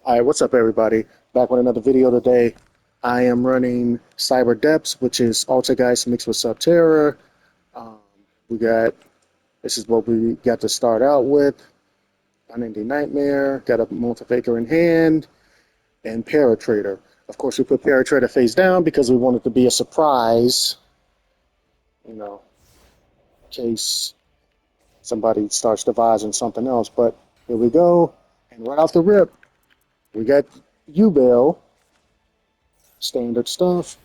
All right, what's up, everybody? Back with another video today. I am running Cyber Depths, which is Altergeist mixed with Subterror. Um, we got this is what we got to start out with. Unending Nightmare, got a Multifaker in hand, and Paratrader. Of course, we put Paratrader face down because we want it to be a surprise, you know, in case somebody starts devising something else. But here we go, and right off the rip, we got Yubel, standard stuff.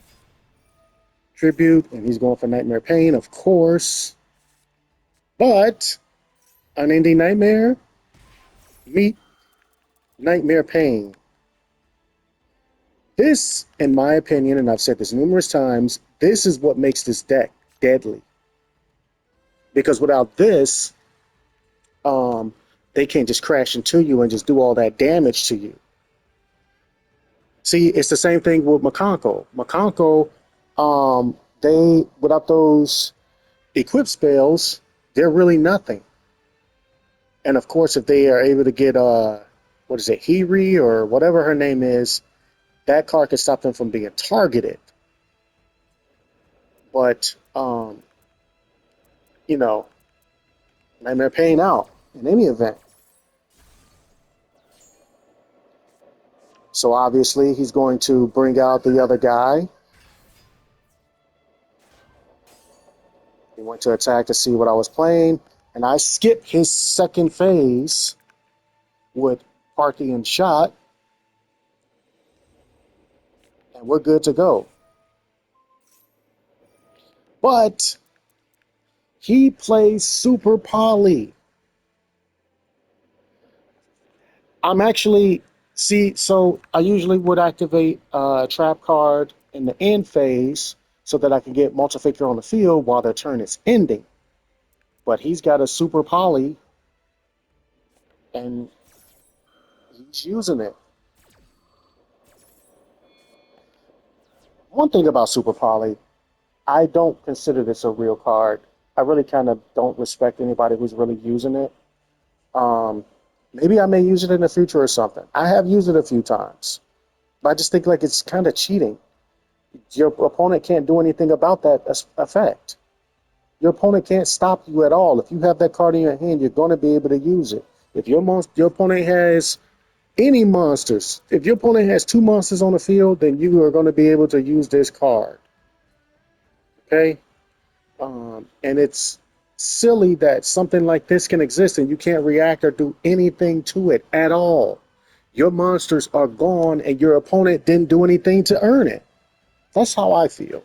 Tribute, and he's going for Nightmare Pain, of course. But Unending Nightmare, meet Nightmare Pain. This, in my opinion, and I've said this numerous times, this is what makes this deck deadly. Because without this, um, they can't just crash into you and just do all that damage to you. See, it's the same thing with McConko. McConko, they without those equip spells, they're really nothing. And of course, if they are able to get what is it, Hiri or whatever her name is, that card can stop them from being targeted. But you know, Nightmare Pain out in any event. So obviously he's going to bring out the other guy. He went to attack to see what I was playing, and I skipped his second phase with Parthian Shot, and we're good to go. But he plays Super Poly. I'm actually, see, so I usually would activate a trap card in the end phase so that I can get Multifaker on the field while their turn is ending. But he's got a Super Poly and he's using it. One thing about Super Poly, I don't consider this a real card. I really kind of don't respect anybody who's really using it. Um, Maybe I may use it in the future or something. I have used it a few times, but I just think like it's kind of cheating. Your opponent can't do anything about that effect. Your opponent can't stop you at all. If you have that card in your hand, you're going to be able to use it. If your opponent has any monsters, if your opponent has two monsters on the field, then you are going to be able to use this card. Okay? And it's silly that something like this can exist and you can't react or do anything to it at all. Your monsters are gone and your opponent didn't do anything to earn it. That's how I feel.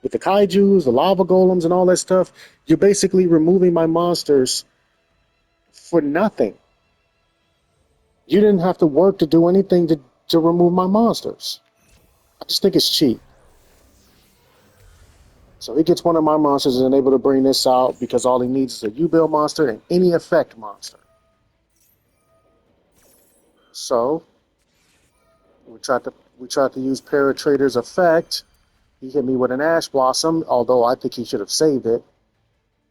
With the kaijus, the lava golems, and all that stuff, you're basically removing my monsters for nothing. You didn't have to work to do anything to remove my monsters. I just think it's cheap. So he gets one of my monsters and able to bring this out because all he needs is a Yubel monster and any effect monster. So we tried to use Paratrader's effect. He hit me with an Ash Blossom, although I think he should have saved it.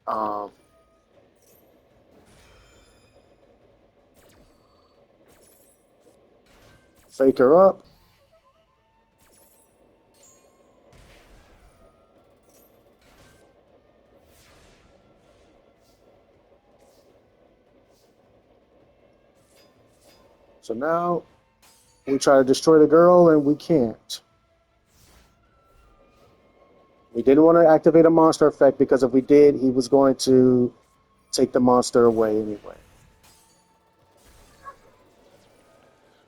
Um, Fake her up. So now we try to destroy the girl and we can't. We didn't want to activate a monster effect because if we did, he was going to take the monster away anyway.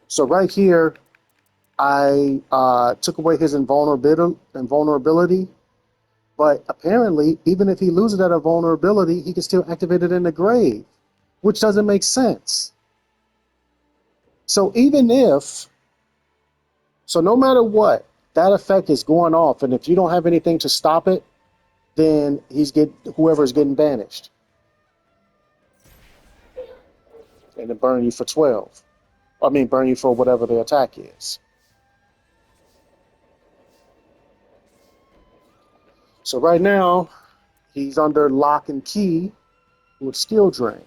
So right here, I took away his invulnerability, but apparently, even if he loses that invulnerability, he can still activate it in the grave, which doesn't make sense. So no matter what, that effect is going off, and if you don't have anything to stop it, then whoever's getting banished, and it burn you for 12. I mean, burn you for whatever the attack is. So right now, he's under lock and key with skill drain.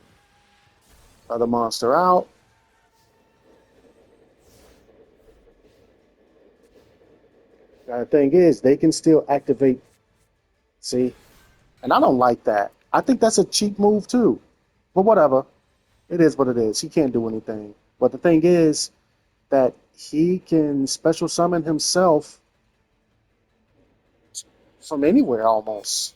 Other monster out. The thing is, they can still activate. See, and I don't like that. I think that's a cheap move too. But whatever, it is what it is. He can't do anything. But the thing is that he can special summon himself from anywhere almost.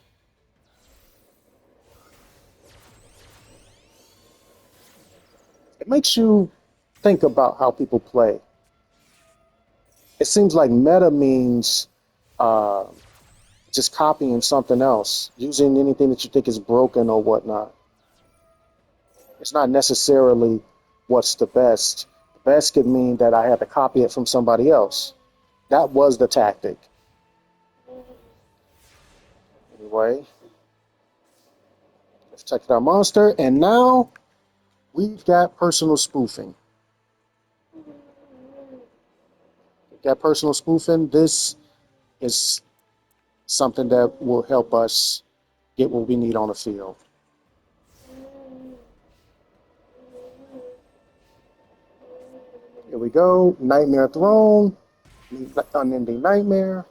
It makes you think about how people play. It seems like meta means uh, just copying something else, using anything that you think is broken or whatnot. It's not necessarily what's the best. The best could mean that I had to copy it from somebody else. That was the tactic. Anyway, let's check out our monster. And now we've got personal spoofing. We've got personal spoofing. This is something that will help us get what we need on the field. Here we go. Nightmare Throne. Unending Nightmare.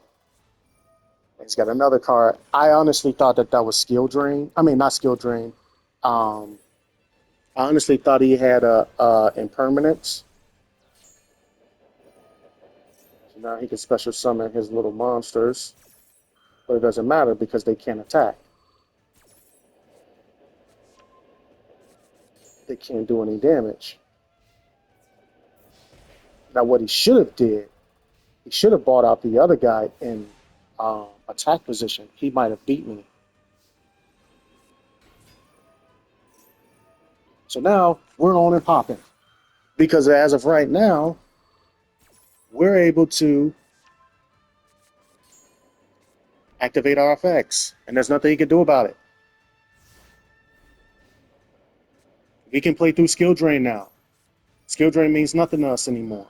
He's got another card. I honestly thought that that was skill drain. I mean, not skill drain. Um, I honestly thought he had a impermanence. So now he can special summon his little monsters, but it doesn't matter because they can't attack. They can't do any damage. Now, what he should have did, he should have bought out the other guy in attack position. He might have beat me. So now we're on and popping because as of right now, we're able to activate our effects, and there's nothing he can do about it. We can play through skill drain now. Skill drain means nothing to us anymore.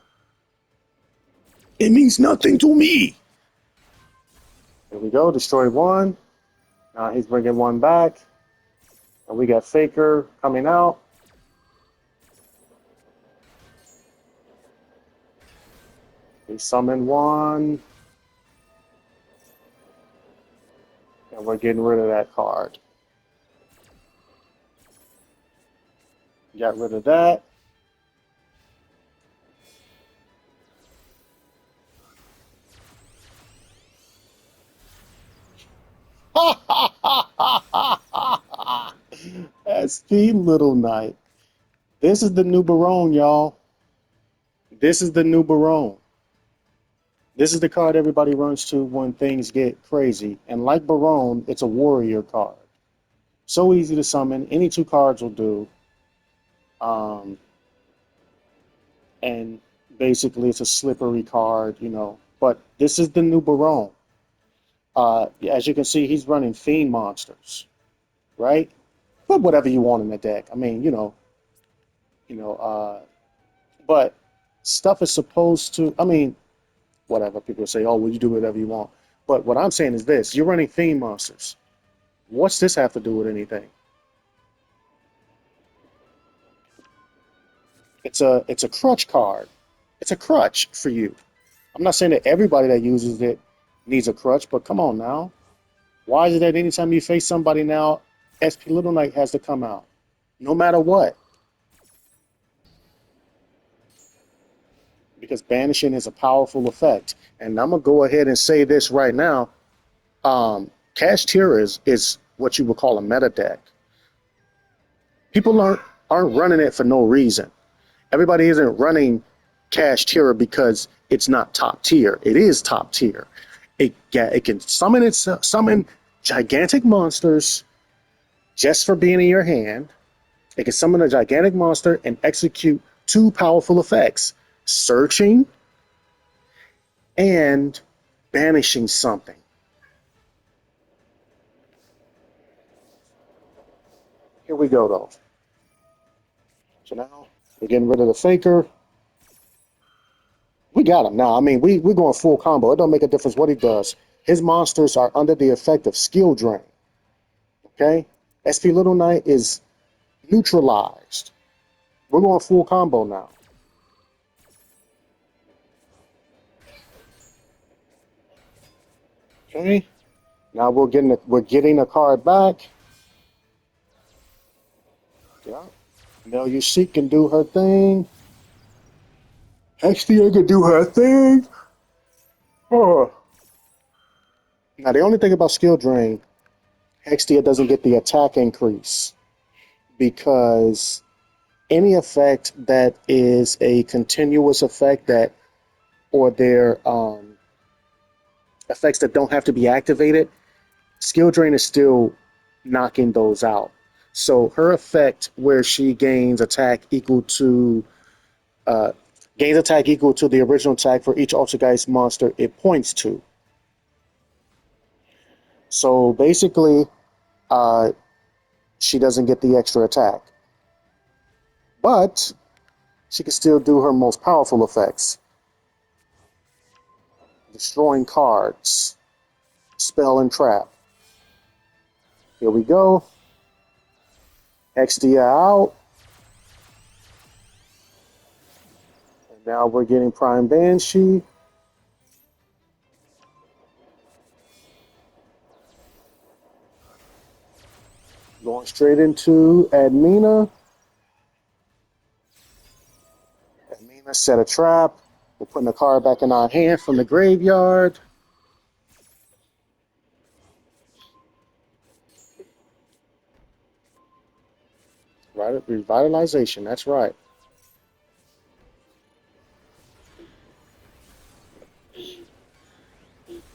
It means nothing to me. Here we go, destroy one. Now he's bringing one back. And we got Faker coming out. We summon one. And we're getting rid of that card. Got rid of that. SP Little Knight. This is the new Barone, y'all. This is the new Barone. This is the card everybody runs to when things get crazy. And like Barone, it's a warrior card. So easy to summon. Any two cards will do. Um, and basically, it's a slippery card, you know. But this is the new Barone. As you can see, he's running Fiend monsters, right? Put whatever you want in the deck. I mean, you know. But stuff is supposed to. I mean, whatever people say. Oh, well, you do whatever you want. But what I'm saying is this: you're running Fiend monsters. What's this have to do with anything? It's a crutch card. It's a crutch for you. I'm not saying that everybody that uses it needs a crutch, but come on now. Why is it that anytime you face somebody now, SP Little Knight has to come out? No matter what. Because banishing is a powerful effect. And I'm going to go ahead and say this right now. Cash Tier is what you would call a meta deck. People aren't running it for no reason. Everybody isn't running Cash Tier because it's not top tier. It is top tier. It can summon gigantic monsters just for being in your hand. It can summon a gigantic monster and execute two powerful effects: searching and banishing something. Here we go though. So now we're getting rid of the Faker. We got him now. I mean, we're going full combo. It don't make a difference what he does. His monsters are under the effect of skill drain. Okay? SP Little Knight is neutralized. We're going full combo now. Okay. Now we're getting a card back. Yeah. Mel Yushik can do her thing. Hextia can do her thing. Oh. Now the only thing about skill drain, Hextia doesn't get the attack increase because any effect that is a continuous effect that or their effects that don't have to be activated, skill drain is still knocking those out. So her effect where she uh, gains attack equal to the original attack for each altergeist monster it points to. So basically, uh, she doesn't get the extra attack, but she can still do her most powerful effects: destroying cards, spell and trap. Here we go. XD out. And now we're getting Prime Banshee. Going straight into Admina. Admina set a trap. We're putting the card back in our hand from the graveyard. Right, revitalization. That's right.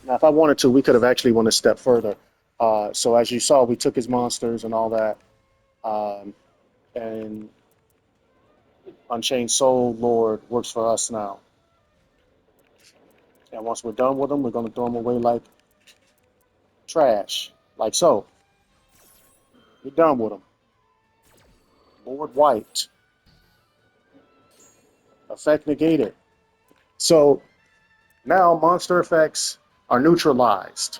Now, if I wanted to, we could have actually went a step further. So as you saw, we took his monsters and all that, and Unchained Soul Lord works for us now. And once we're done with them, we're going to throw them away like trash, like so. We're done with them. Lord wiped. Effect negated. So now monster effects are neutralized.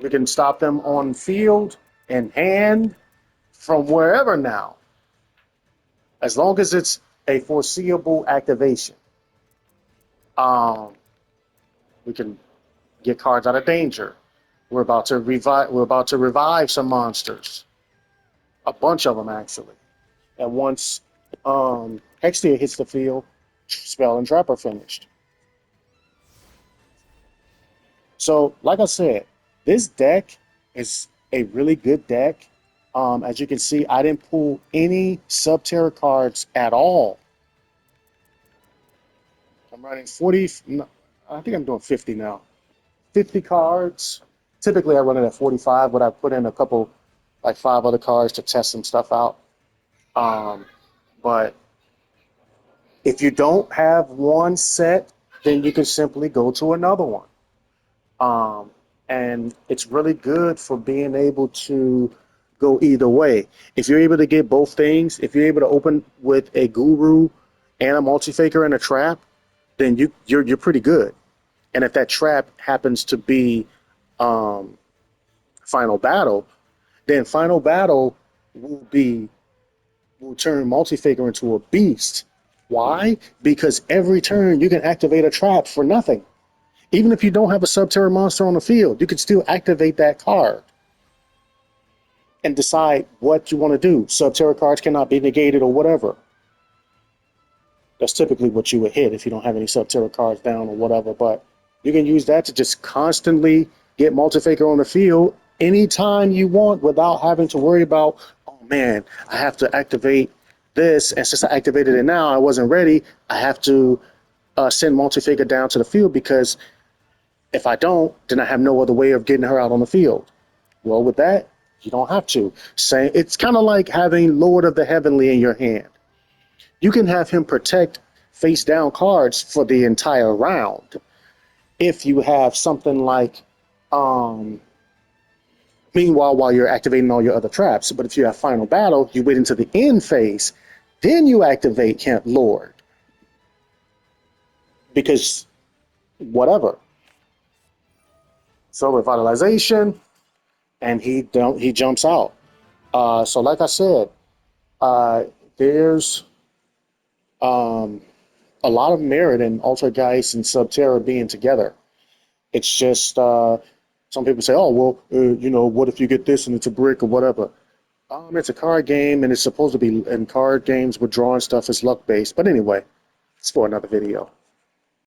We can stop them on field and hand from wherever now, as long as it's a foreseeable activation. Um, we can get cards out of danger. We're about to revive some monsters, a bunch of them actually. And once Hextia hits the field, spell and trap are finished. So, like I said, this deck is a really good deck. As you can see, I didn't pull any Subterror cards at all. I'm running 40, no, I think I'm doing 50 now. 50 cards. Typically, I run it at 45, but I put in a couple, like 5 other cards to test some stuff out. Um, but if you don't have one set, then you can simply go to another one. Um, and it's really good for being able to go either way. If you're able to get both things, if you're able to open with a guru and a multi-faker and a trap, then you're pretty good. And if that trap happens to be um, final battle, then final battle will be will turn multi-faker into a beast. Why? Because every turn you can activate a trap for nothing. Even if you don't have a Subterror monster on the field, you can still activate that card and decide what you want to do. Subterror cards cannot be negated or whatever. That's typically what you would hit if you don't have any Subterror cards down or whatever. But you can use that to just constantly get Multifaker on the field anytime you want without having to worry about, oh man, I have to activate this. And since I activated it now, I wasn't ready. I have to send Multifaker down to the field because if I don't, then I have no other way of getting her out on the field. Well, with that, you don't have to. Say it's kind of like having Lord of the Heavenly in your hand. You can have him protect face down cards for the entire round. If you have something like meanwhile while you're activating all your other traps. But if you have final battle, you wait until the end phase, then you activate him Lord. Because whatever. So revitalization, and he jumps out. So like I said, there's a lot of merit in Altergeist and Subterra being together. It's just some people say, oh well, what if you get this and it's a brick or whatever. It's a card game and it's supposed to be. And card games with drawing stuff is luck based. But anyway, it's for another video.